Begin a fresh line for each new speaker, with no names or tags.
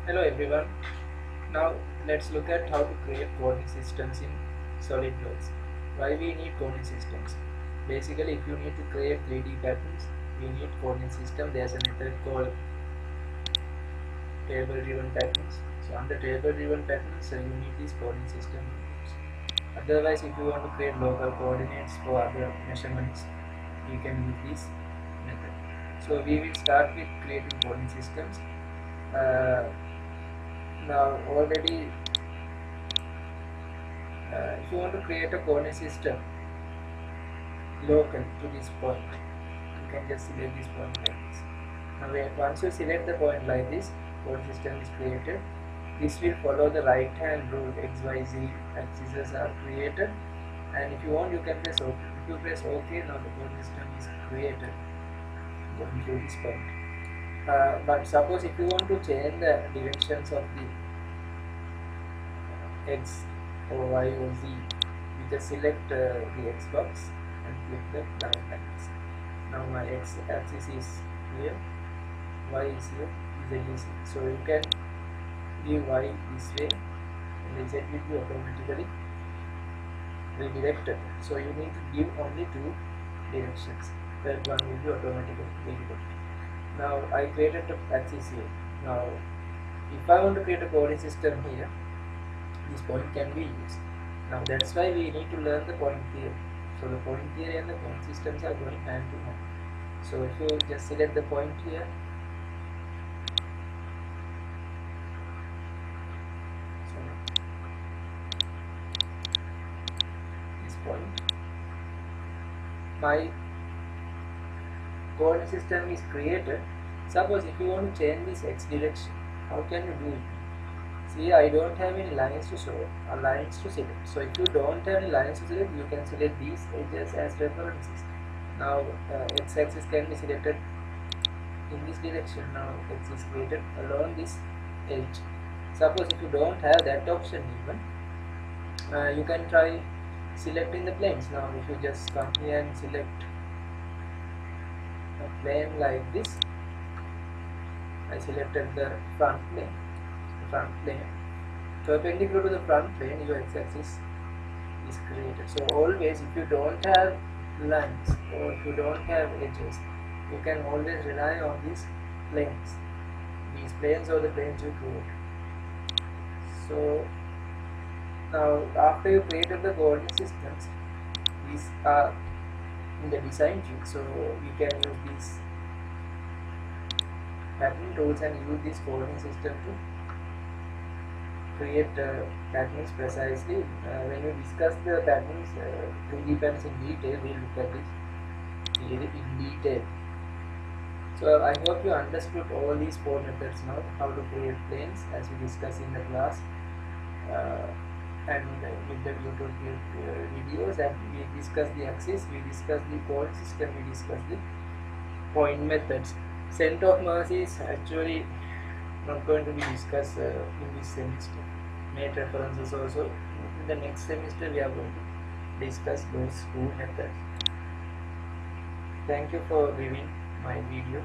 Hello everyone. Now let's look at how to create coordinate systems in SolidWorks. Why we need coordinate systems? Basically, if you need to create 3D patterns, we need coordinate system. There's a method called table-driven patterns. So under table-driven patterns, you need this coordinate system. Otherwise, if you want to create local coordinates for other measurements, you can use this method. So we will start with creating coordinate systems. Now already if you want to create a coordinate system local to this point, you can just select this point like this. Now once you select the point like this, coordinate system is created. This will follow the right hand rule. XYZ axes are created, and if you want you can press OK. If you press OK, now the coordinate system is created going to this point. But suppose if you want to change the directions of the X or Y or Z, you just select the X box and click the line like this. Now my X axis is here, Y is here, Z is here. So you can give Y this way and Z will be automatically redirected. So you need to give only two directions. That one will be automatically redirected. Now I created the axis here. Now if I want to create a coordinate system here, this point can be used. Now that's why we need to learn the point theory. So the point theory and the point systems are going hand to hand. So if you just select the point here, so this point, my coordinate system is created. Suppose if you want to change this x direction, how can you do it? See, I don't have any lines to show or lines to select. So if you don't have any lines to select, you can select these edges as references. Now x-axis can be selected in this direction. Now x is created along this edge. Suppose if you don't have that option even, you can try selecting the planes. Now if you just come here and select a plane like this, I selected the front plane. Perpendicular to the front plane, your x-axis is created. So always, if you don't have lines or if you don't have edges, you can always rely on these planes. These planes are the planes you create. So now after you created the coordinate systems, these are in the design tree. So you can use these pattern tools and use this coordinate system to create patterns precisely. When we discuss the patterns, 3D patterns in detail, we look at this in detail. So I hope you understood all these four methods now, how to create planes as we discussed in the class, and with the YouTube videos, and we discussed the axis, we discussed the coordinate system, we discussed the point methods. Center of mass is actually not going to be discussed in this semester. Made references also. In the next semester we are going to discuss those two methods. Thank you for viewing my video.